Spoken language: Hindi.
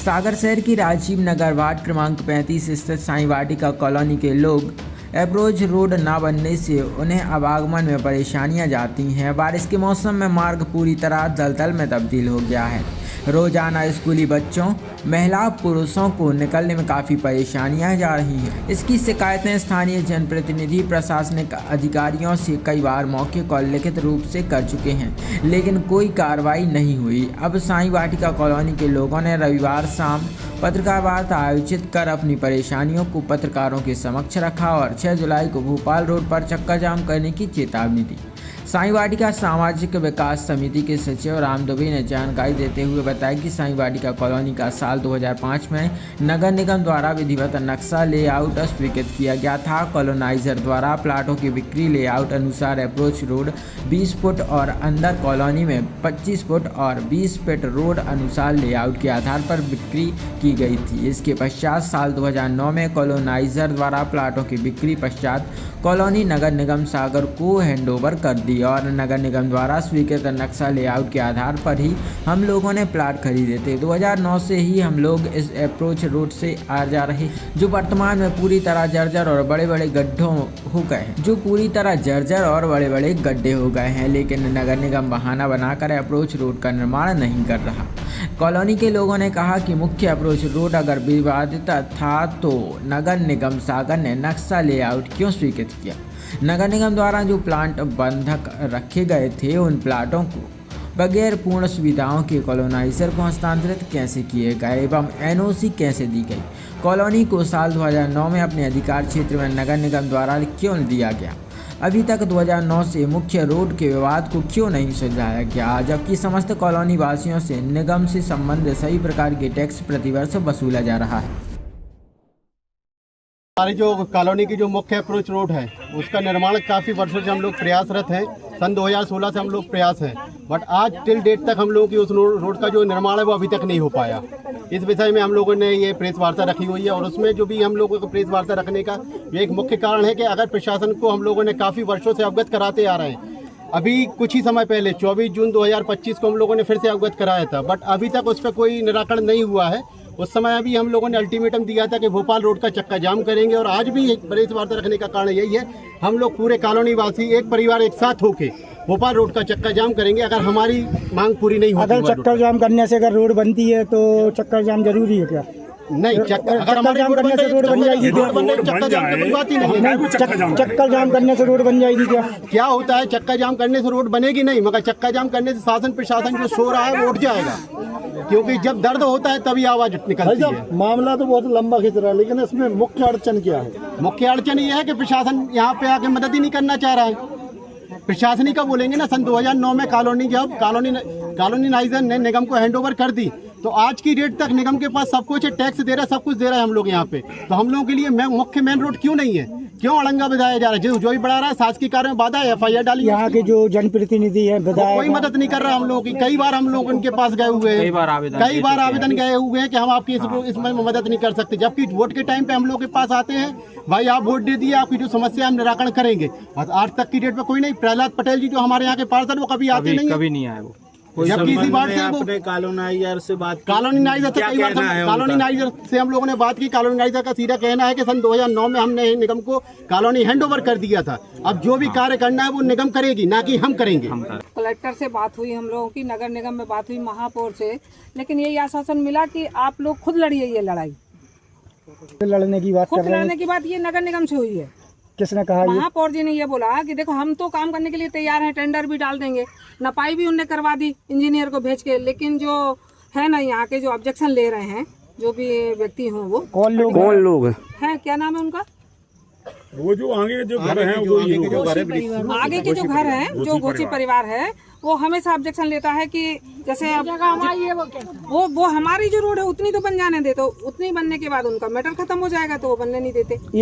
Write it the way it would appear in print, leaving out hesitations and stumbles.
सागर शहर की राजीव नगर वार्ड क्रमांक 35 स्थित साईं वाटिका कॉलोनी के लोग अप्रोच रोड न बनने से उन्हें आवागमन में परेशानियां जाती हैं। बारिश के मौसम में मार्ग पूरी तरह दलदल में तब्दील हो गया है। रोजाना स्कूली बच्चों, महिला पुरुषों को निकलने में काफ़ी परेशानियां जा रही हैं। इसकी शिकायतें स्थानीय जनप्रतिनिधि, प्रशासनिक अधिकारियों से कई बार मौके पर लिखित रूप से कर चुके हैं, लेकिन कोई कार्रवाई नहीं हुई। अब साईं वाटिका कॉलोनी के लोगों ने रविवार शाम पत्रकार वार्ता आयोजित कर अपनी परेशानियों को पत्रकारों के समक्ष रखा और 6 जुलाई को भोपाल रोड पर चक्का जाम करने की चेतावनी दी। साईं वाटिका सामाजिक विकास समिति के सचिव राम दुबे ने जानकारी देते हुए बताया कि साईं वाटिका कॉलोनी का साल 2005 में नगर निगम द्वारा विधिवत नक्शा लेआउट स्वीकृत किया गया था। कॉलोनाइजर द्वारा प्लाटों की बिक्री लेआउट अनुसार अप्रोच रोड 20 फुट और अंदर कॉलोनी में 25 फुट और 20 फीट रोड अनुसार लेआउट के आधार पर बिक्री की गई थी। इसके पश्चात साल 2009 में कॉलोनाइजर द्वारा प्लाटों की बिक्री पश्चात कॉलोनी नगर निगम सागर को हैंडओवर कर दी और नगर निगम द्वारा स्वीकृत नक्शा लेआउट के आधार पर ही हम लोगों ने प्लाट खरीदे थे। 2009 से ही हम लोग इस अप्रोच रोड से आ जा रहे, जो वर्तमान में पूरी तरह जर्जर और बड़े बड़े गड्ढे हो गए हैं, लेकिन नगर निगम बहाना बनाकर अप्रोच रोड का निर्माण नहीं कर रहा। कॉलोनी के लोगों ने कहा कि मुख्य अप्रोच रोड अगर विवादित था तो नगर निगम सागर ने नक्शा लेआउट क्यों स्वीकृत किया। नगर निगम द्वारा जो प्लाट बंधक रखे गए थे, उन प्लाटों को बगैर पूर्ण सुविधाओं के कॉलोनाइजर को हस्तांतरित कैसे किए गए एवं एनओसी कैसे दी गई। कॉलोनी को साल 2009 में अपने अधिकार क्षेत्र में नगर निगम द्वारा क्यों दिया गया। अभी तक 2009 से मुख्य रोड के विवाद को क्यों नहीं सुलझाया गया, जबकि समस्त कॉलोनी वासियों से निगम से संबंधित सभी प्रकार के टैक्स प्रतिवर्ष वसूला जा रहा है। हमारी जो कॉलोनी की जो मुख्य अप्रोच रोड है, उसका निर्माण काफ़ी वर्षों से हम लोग प्रयासरत हैं। सन 2016 से हम लोग प्रयास हैं, बट आज टिल डेट तक हम लोगों की उस रोड का जो निर्माण है वो अभी तक नहीं हो पाया। इस विषय में हम लोगों ने ये प्रेस वार्ता रखी हुई है और उसमें जो भी हम लोगों को प्रेस वार्ता रखने का ये एक मुख्य कारण है कि अगर प्रशासन को हम लोगों ने काफ़ी वर्षों से अवगत कराते आ रहे हैं। अभी कुछ ही समय पहले 24 जून 2025 को हम लोगों ने फिर से अवगत कराया था, बट अभी तक उस पर कोई निराकरण नहीं हुआ है। उस समय अभी हम लोगों ने अल्टीमेटम दिया था कि भोपाल रोड का चक्का जाम करेंगे और आज भी प्रेस वार्ता रखने का कारण यही है, हम लोग पूरे कॉलोनी वासी एक परिवार एक साथ होके भोपाल रोड का चक्का जाम करेंगे अगर हमारी मांग पूरी नहीं होती। अगर चक्कर जाम करने से अगर रोड बनती है तो चक्कर जाम जरूरी है क्या? नहीं, चक्कर जाम करने से रोड बन जाएगी क्या? चक्कर जाम की बात ही नहीं। चक्कर जाम करने से रोड बन जाएगी क्या? क्या होता है, चक्का जाम करने से रोड बनेगी नहीं, मगर चक्का जाम करने से शासन प्रशासन जो सो रहा है वो उठ जाएगा, क्योंकि जब दर्द होता है तभी आवाज निकलती है। मामला तो बहुत लंबा खिंच रहा है, लेकिन इसमें मुख्य अड़चन क्या है? मुख्य अड़चन ये है कि प्रशासन यहाँ पे आके मदद ही नहीं करना चाह रहा है। प्रशासनिक का बोलेंगे ना, सन 2009 में कॉलोनाइजर ने निगम को हैंडओवर कर दी, तो आज की डेट तक निगम के पास सब कुछ है, टैक्स दे रहा है, सब कुछ दे रहा है हम लोग यहाँ पे। तो हम लोगों के लिए मुख्य मेन रोड क्यों नहीं है? क्यों अड़ंगा बधाया जा रहा है? जो भी बढ़ा रहा है, शासकीय कार्य में बाधा है, FIR डाली। यहाँ के जो जनप्रतिनिधि है कोई मदद नहीं कर रहा हम लोगों की। कई बार हम लोग उनके पास गए हुए हैं, कई बार आवेदन गए हुए हैं कि हम आपकी इसमें मदद नहीं कर सकते, जबकि वोट के टाइम पे हम लोग के पास आते हैं, भाई आप वोट दे दिए, आपकी जो समस्या हम निराकरण करेंगे। और आज तक की डेट में कोई नहीं। प्रहलाद पटेल जी जो हमारे यहाँ के पार्षद, वो कभी आते नहीं, कभी नहीं आए वो। जबकि इसी बात से वो कॉलोनाइजर से बात, कॉलोनाइजर से हम लोगों ने बात की। कॉलोनाइजर का सीधा कहना है कि सन 2009 में हमने निगम को कॉलोनी हैंडओवर कर दिया था, अब जो भी कार्य करना है वो निगम करेगी, ना कि हम करेंगे। कलेक्टर से बात हुई हम लोगों की, नगर निगम में बात हुई, महापौर से, लेकिन यही आश्वासन मिला कि आप लोग खुद लड़िए ये लड़ाई। लड़ने की बात खुद लड़ने की बात ये नगर निगम से हुई है। किसने कहा? महापौर जी ने ये बोला कि देखो हम तो काम करने के लिए तैयार हैं, टेंडर भी डाल देंगे, नपाई भी उनने करवा दी इंजीनियर को भेज के, लेकिन जो है ना यहाँ के जो ऑब्जेक्शन ले रहे हैं, जो भी व्यक्ति हों, वो कौन लोग हैं, क्या नाम है उनका? वो जो आगे जो घर हैं, वो आगे के जो घर हैं, जो घोची परिवार है, वो हमेशा ऑब्जेक्शन लेता है कि जैसे वो हमारी जो रोड है उतनी तो बन जाने दे, तो उतनी बनने के बाद उनका मैटर खत्म हो जाएगा, तो वो बनने नहीं देते। ये